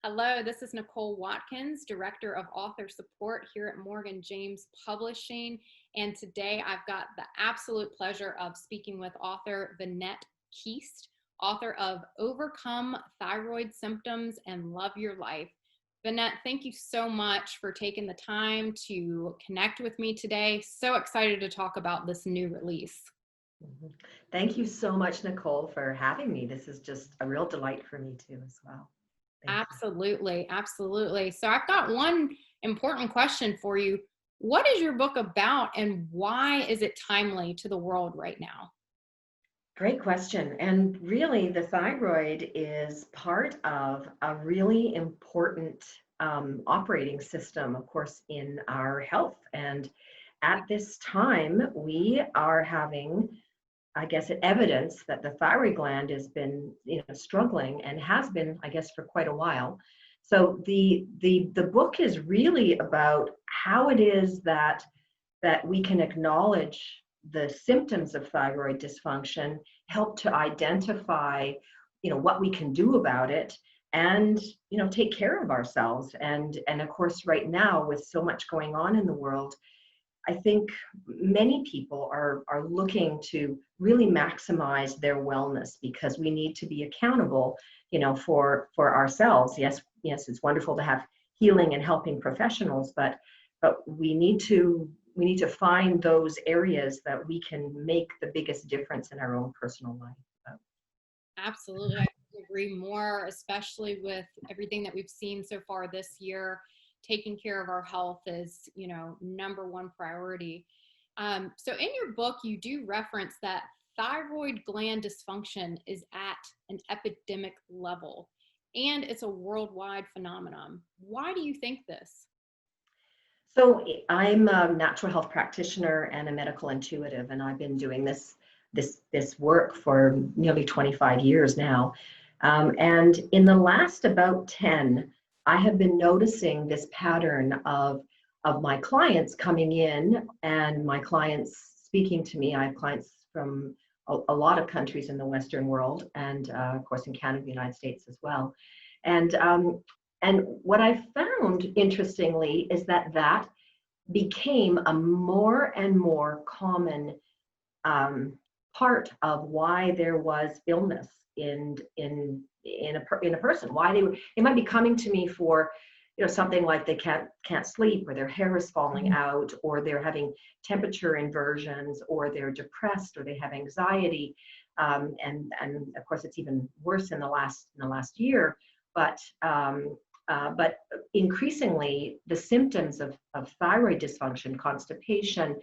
Hello, this is Nicole Watkins, Director of Author Support here at Morgan James Publishing. And today I've got the absolute pleasure of speaking with author Vannette Keast, author of Overcome Thyroid Symptoms and Love Your Life. Vannette, thank you so much for taking the time to connect with me today. So excited to talk about this new release. Thank you so much, Nicole, for having me. This is just a real delight for me too, as well. Absolutely, absolutely. So I've got one important question for you. What is your book about and why is it timely to the world right now? Great question. And really, the thyroid is part of a really important operating system, of course, in our health. And at this time, we are having, I guess, evidence that the thyroid gland has been, struggling and has been, I guess, for quite a while. So the book is really about how it is that we can acknowledge the symptoms of thyroid dysfunction, help to identify, what we can do about it, and take care of ourselves. And of course, right now, with so much going on in the world, I think many people are looking to really maximize their wellness because we need to be accountable, for ourselves. Yes, it's wonderful to have healing and helping professionals, but we need to find those areas that we can make the biggest difference in our own personal life. Absolutely. I agree more, especially with everything that we've seen so far this year. Taking care of our health is, number one priority. So in your book, you do reference that thyroid gland dysfunction is at an epidemic level, and it's a worldwide phenomenon. Why do you think this? So I'm a natural health practitioner and a medical intuitive, and I've been doing this work for nearly 25 years now. And in the last about 10, I have been noticing this pattern of my clients coming in and my clients speaking to me. I have clients from a lot of countries in the Western world and of course in Canada, the United States as well. And what I found, interestingly, is that became a more and more common part of why there was illness in a person. Why they might be coming to me for something like they can't sleep, or their hair is falling out, or they're having temperature inversions, or they're depressed, or they have anxiety, and of course it's even worse in the last year. But increasingly, the symptoms of thyroid dysfunction, constipation,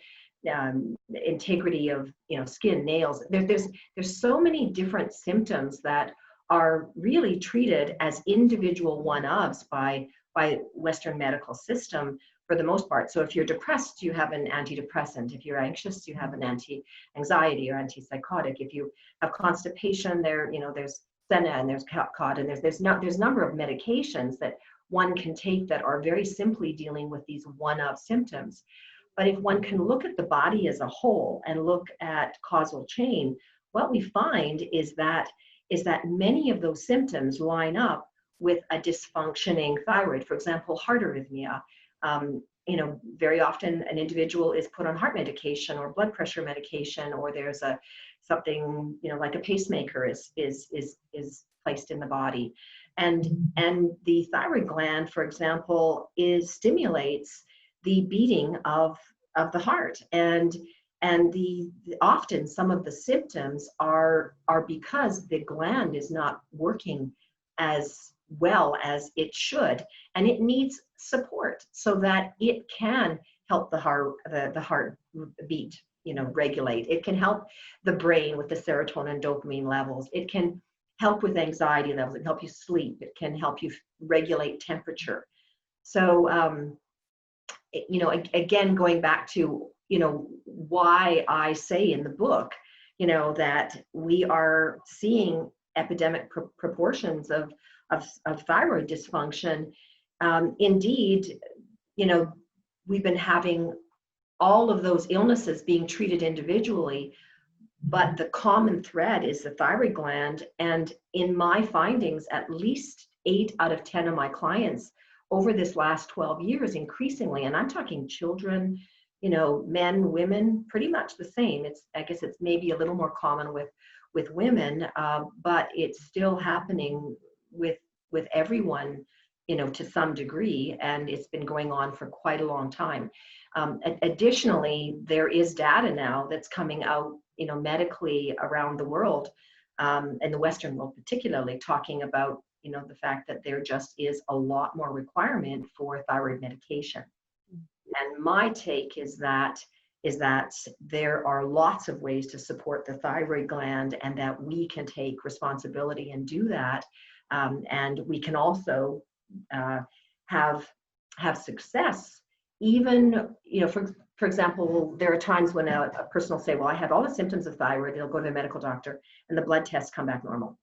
integrity of skin, nails. There's so many different symptoms that are really treated as individual one-ofs by Western medical system for the most part. So if you're depressed, you have an antidepressant. If you're anxious, you have an anti-anxiety or antipsychotic. If you have constipation, there's Senna and there's Cod, and there's a number of medications that one can take that are very simply dealing with these one-off symptoms. But if one can look at the body as a whole and look at causal chain, what we find is that many of those symptoms line up with a dysfunctioning thyroid. For example, heart arrhythmia. Very often an individual is put on heart medication or blood pressure medication, or there's something like a pacemaker is placed in the body, and the thyroid gland, for example, stimulates the beating of the heart, and often some of the symptoms are because the gland is not working as well as it should, and it needs support so that it can help the heart beat, regulate. It can help the brain with the serotonin and dopamine levels. It can help with anxiety levels. It can help you sleep. It can help you regulate temperature. So again, going back to why I say in the book that we are seeing epidemic proportions of thyroid dysfunction. Indeed, we've been having all of those illnesses being treated individually, but the common thread is the thyroid gland. And in my findings, at least 8 out of 10 of my clients over this last 12 years, increasingly, and I'm talking children, men, women, pretty much the same. I guess it's maybe a little more common with women, but it's still happening with everyone, to some degree, and it's been going on for quite a long time. Additionally, there is data now that's coming out, medically around the world, in the Western world particularly, talking about, the fact that there just is a lot more requirement for thyroid medication. And my take is that there are lots of ways to support the thyroid gland, and that we can take responsibility and do that. And we can also have success, even, for example, there are times when a person will say, well, I have all the symptoms of thyroid. They'll go to their medical doctor and the blood tests come back normal.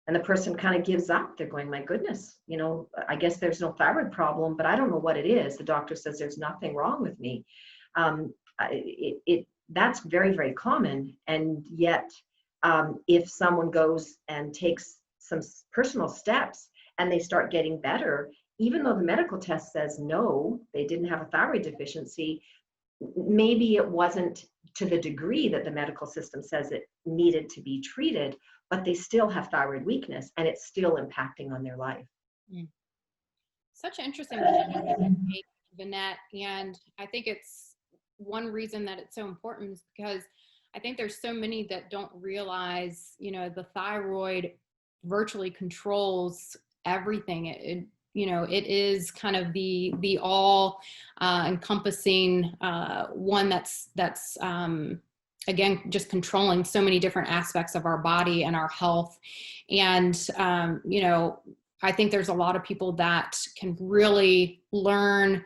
And the person kind of gives up. They're going, my goodness, I guess there's no thyroid problem, but I don't know what it is. The doctor says there's nothing wrong with me. That's very, very common. And yet, if someone goes and takes some personal steps and they start getting better, even though the medical test says no, they didn't have a thyroid deficiency, maybe it wasn't to the degree that the medical system says it needed to be treated, but they still have thyroid weakness and it's still impacting on their life. Such an interesting point, Vannette, and I think it's one reason that it's so important is because I think there's so many that don't realize, the thyroid virtually controls everything. It is kind of the all encompassing one that's again, just controlling so many different aspects of our body and our health. And, I think there's a lot of people that can really learn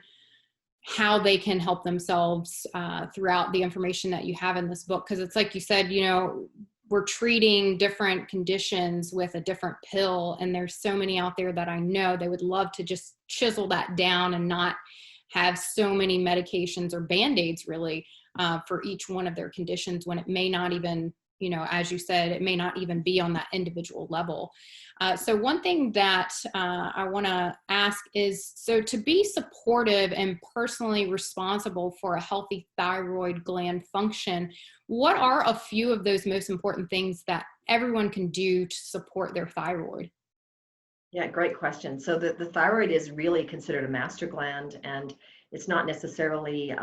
how they can help themselves throughout the information that you have in this book. Because it's like you said, we're treating different conditions with a different pill. And there's so many out there that I know they would love to just chisel that down and not have so many medications or Band-Aids really for each one of their conditions, when it may not even, as you said, it may not even be on that individual level. So one thing that I want to ask is, so to be supportive and personally responsible for a healthy thyroid gland function, what are a few of those most important things that everyone can do to support their thyroid? Yeah, great question. So the thyroid is really considered a master gland, and it's not necessarily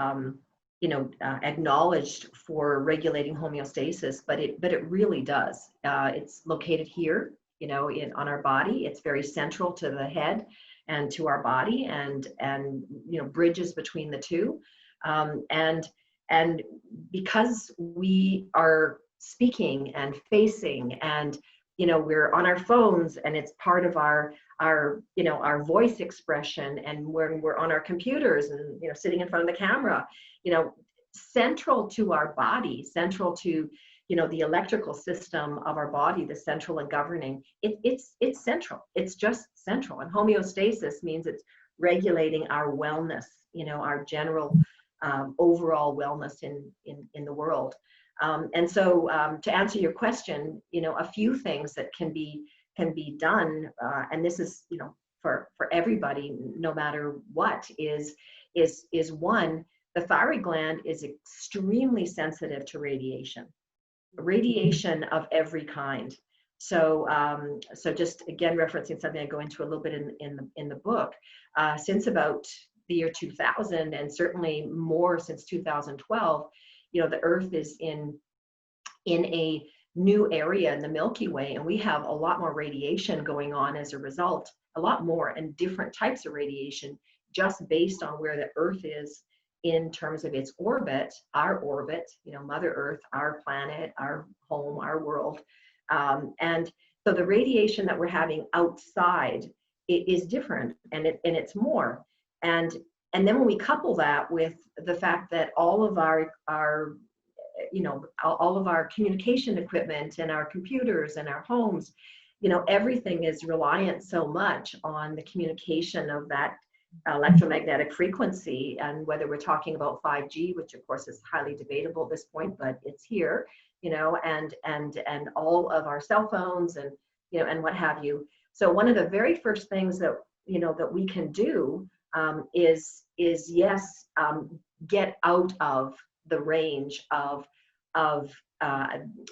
acknowledged for regulating homeostasis, but it really does. It's located here, on our body. It's very central to the head and to our body, and bridges between the two. And because we are speaking and facing, and we're on our phones, and it's part of our voice expression, and when we're on our computers and sitting in front of the camera, central to our body, central to the electrical system of our body, the central and governing, it's central. It's just central. And homeostasis means it's regulating our wellness, our general overall wellness in the world. And so to answer your question, a few things that can be done, and this is for everybody, no matter what, is one, the thyroid gland is extremely sensitive to radiation of every kind. So just again referencing something I go into a little bit in the book, since about the year 2000, and certainly more since 2012, the Earth is in a new area in the Milky Way, and we have a lot more radiation going on as a result, a lot more, and different types of radiation, just based on where the Earth is in terms of its orbit, our orbit, Mother Earth, our planet, our home, our world. And so the radiation that we're having outside is different, and it's more. And then when we couple that with the fact that all of our communication equipment and our computers and our homes, everything is reliant so much on the communication of that electromagnetic frequency, and whether we're talking about 5G, which of course is highly debatable at this point, but it's here, and all of our cell phones and and what have you. So one of the very first things that, that we can do is yes, get out of the range of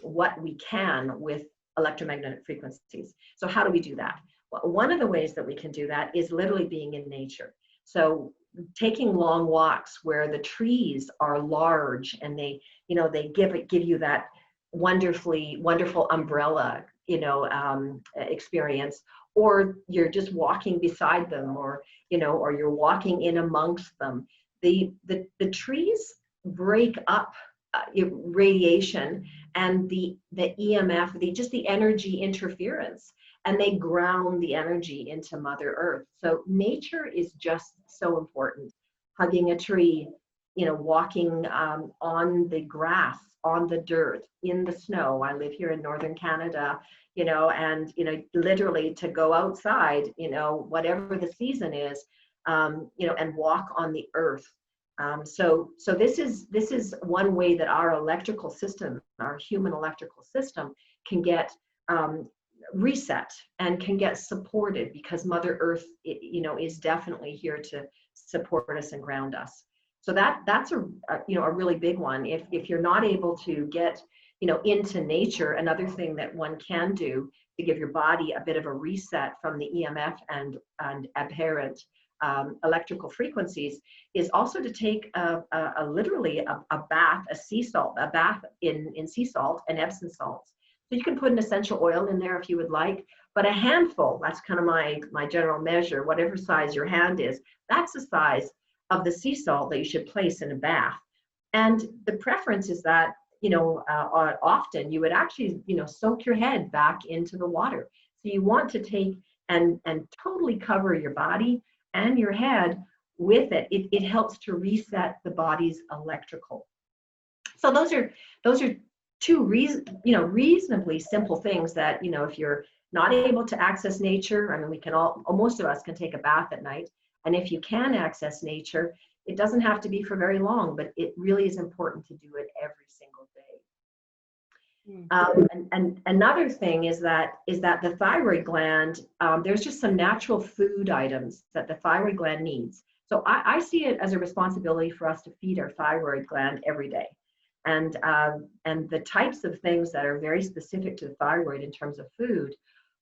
what we can with electromagnetic frequencies. So how do we do that? Well, one of the ways that we can do that is literally being in nature. So taking long walks where the trees are large and they give you that wonderful umbrella experience, or you're just walking beside them, or you're walking in amongst them. The trees break up radiation and the EMF, the energy interference, and they ground the energy into Mother Earth. So nature is just so important. Hugging a tree, walking on the grass, on the dirt, in the snow. I live here in northern Canada, and literally to go outside, whatever the season is, and walk on the earth. So this is one way that our electrical system, our human electrical system, can get reset and can get supported, because Mother Earth, is definitely here to support us and ground us. So that's a really big one. If you're not able to get into nature, another thing that one can do to give your body a bit of a reset from the EMF and apparent electrical frequencies is also to take literally a bath, a sea salt, a bath in sea salt and Epsom salts. So you can put an essential oil in there if you would like, but a handful, that's kind of my general measure, whatever size your hand is, that's the size of the sea salt that you should place in a bath. And the preference is that, often you would actually, soak your head back into the water. So you want to take and totally cover your body and your head with it. It helps to reset the body's electrical. So those are two reasonably simple things that, if you're not able to access nature, I mean, we can most of us can take a bath at night. And if you can access nature, it doesn't have to be for very long, but it really is important to do it every single day. And another thing is that the thyroid gland, there's just some natural food items that the thyroid gland needs. So I see it as a responsibility for us to feed our thyroid gland every day. And the types of things that are very specific to the thyroid in terms of food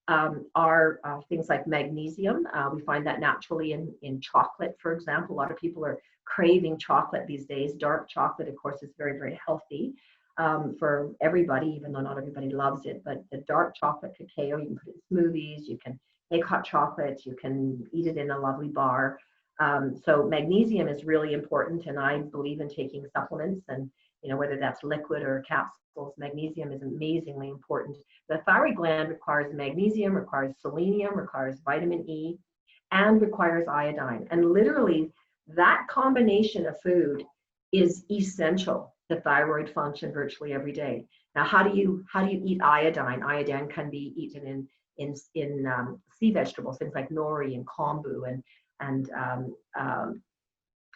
are things like magnesium. We find that naturally in chocolate, for example. A lot of people are craving chocolate these days. Dark chocolate, of course, is very, very healthy for everybody, even though not everybody loves it. But the dark chocolate cacao, you can put it in smoothies, you can make hot chocolate, you can eat it in a lovely bar. So magnesium is really important, and I believe in taking supplements, and whether that's liquid or capsules, magnesium is amazingly important. The thyroid gland requires magnesium, requires selenium, requires vitamin E, and requires iodine. And literally, that combination of food is essential to thyroid function virtually every day. Now, how do you eat iodine? Iodine can be eaten in sea vegetables, things like nori and kombu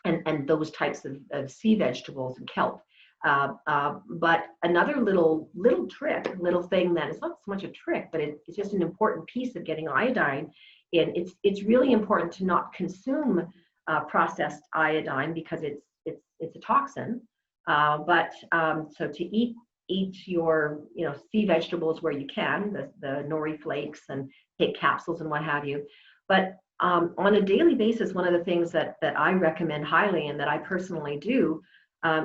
and those types of sea vegetables and kelp. But another little thing that is not so much a trick, but it's just an important piece of getting iodine in. It's really important to not consume processed iodine, because it's a toxin. So to eat your sea vegetables where you can, the nori flakes, and take capsules and what have you. But on a daily basis, one of the things that I recommend highly, and that I personally do,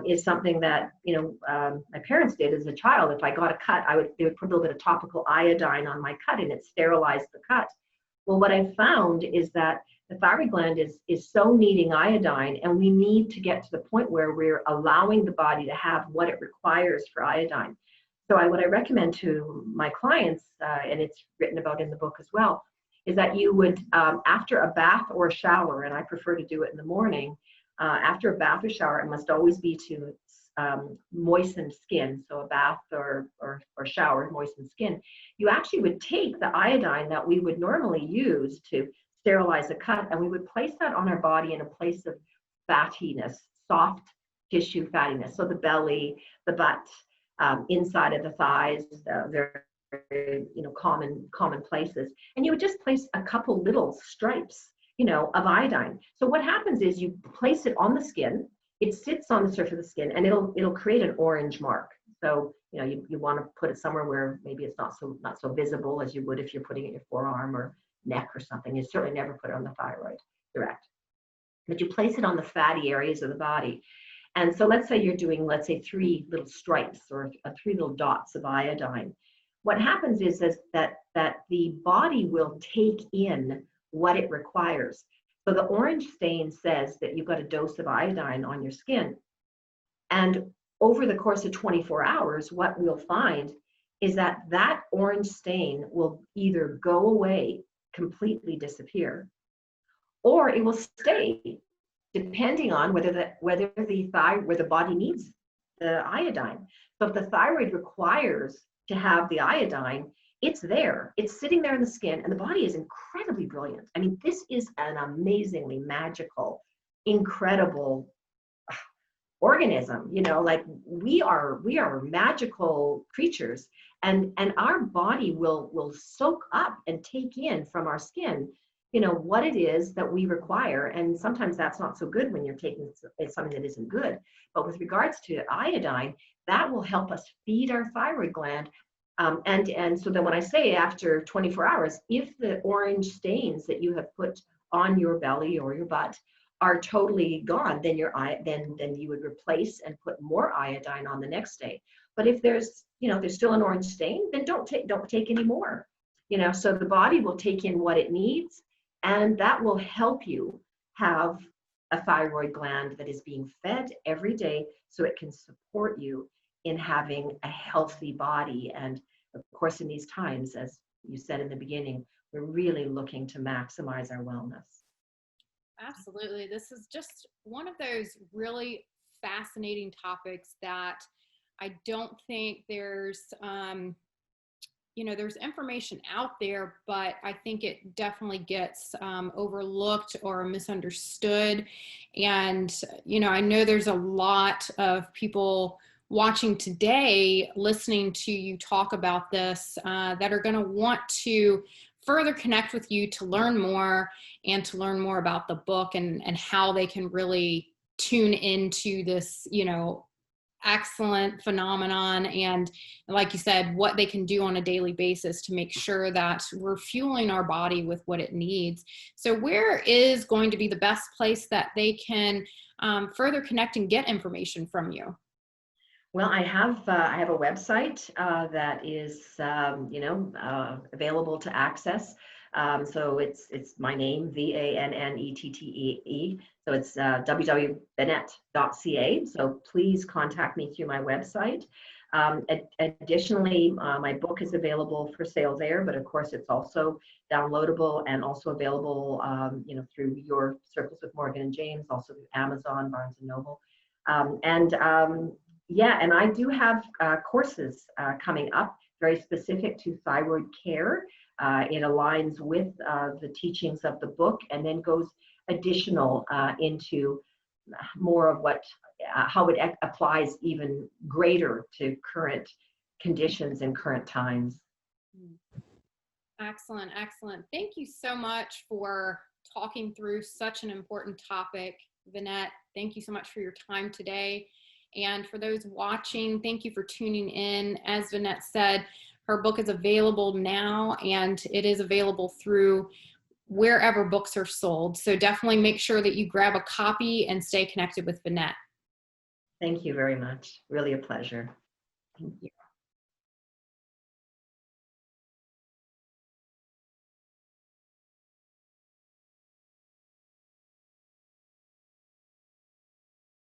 is something that my parents did as a child. If I got a cut, they would put a little bit of topical iodine on my cut, and it sterilized the cut. Well, what I found is that the thyroid gland is so needing iodine, and we need to get to the point where we're allowing the body to have what it requires for iodine. So what I recommend to my clients, and it's written about in the book as well, is that you would, after a bath or a shower, and I prefer to do it in the morning, after a bath or shower, it must always be to moistened skin. So a bath or shower, moistened skin. You actually would take the iodine that we would normally use to sterilize a cut, and we would place that on our body in a place of fattiness, soft tissue fattiness. So the belly, the butt, inside of the thighs, very common places. And you would just place a couple little stripes, of iodine. So what happens is you place it on the skin, it sits on the surface of the skin, and it'll create an orange mark. So, you want to put it somewhere where maybe it's not so visible as you would if you're putting it in your forearm or neck or something. You certainly never put it on the thyroid direct. But you place it on the fatty areas of the body. And so let's say you're doing, let's say, 3 little stripes or 3 little dots of iodine. What happens is that the body will take in what it requires. So the orange stain says that you've got a dose of iodine on your skin. And over the course of 24 hours, what we'll find is that orange stain will either go away, completely disappear, or it will stay, depending on whether the body needs the iodine. So if the thyroid requires to have the iodine, it's there. It's sitting there in the skin, and the body is incredibly brilliant. I mean, this is an amazingly magical, incredible organism. Like we are magical creatures, and our body will soak up and take in from our skin what it is that we require. And sometimes that's not so good when you're taking something that isn't good. But with regards to iodine, that will help us feed our thyroid gland. And so then when I say after 24 hours, if the orange stains that you have put on your belly or your butt are totally gone, then then you would replace and put more iodine on the next day. But if there's still an orange stain, then don't take any more. So the body will take in what it needs, and that will help you have a thyroid gland that is being fed every day, so it can support you in having a healthy body. And of course, in these times, as you said in the beginning, we're really looking to maximize our wellness. Absolutely. This is just one of those really fascinating topics that I don't think there's information out there, but I think it definitely gets overlooked or misunderstood. And, I know there's a lot of people watching today, listening to you talk about this, that are going to want to further connect with you to learn more and to learn more about the book and how they can really tune into this, excellent phenomenon. And like you said, what they can do on a daily basis to make sure that we're fueling our body with what it needs. So where is going to be the best place that they can further connect and get information from you? Well, I have a website that is available to access. So it's my name, Vannette. So it's www.vannette.ca. So please contact me through my website. Additionally, my book is available for sale there, but of course it's also downloadable and also available, through your Circles with Morgan and James, also through Amazon, Barnes and Noble, and I do have courses coming up very specific to thyroid care. It aligns with the teachings of the book, and then goes additional into more of how it applies even greater to current conditions and current times. Excellent, excellent. Thank you so much for talking through such an important topic, Vannette. Thank you so much for your time today. And for those watching, thank you for tuning in. As Vannette said, her book is available now, and it is available through wherever books are sold. So definitely make sure that you grab a copy and stay connected with Vannette. Thank you very much. Really a pleasure. Thank you.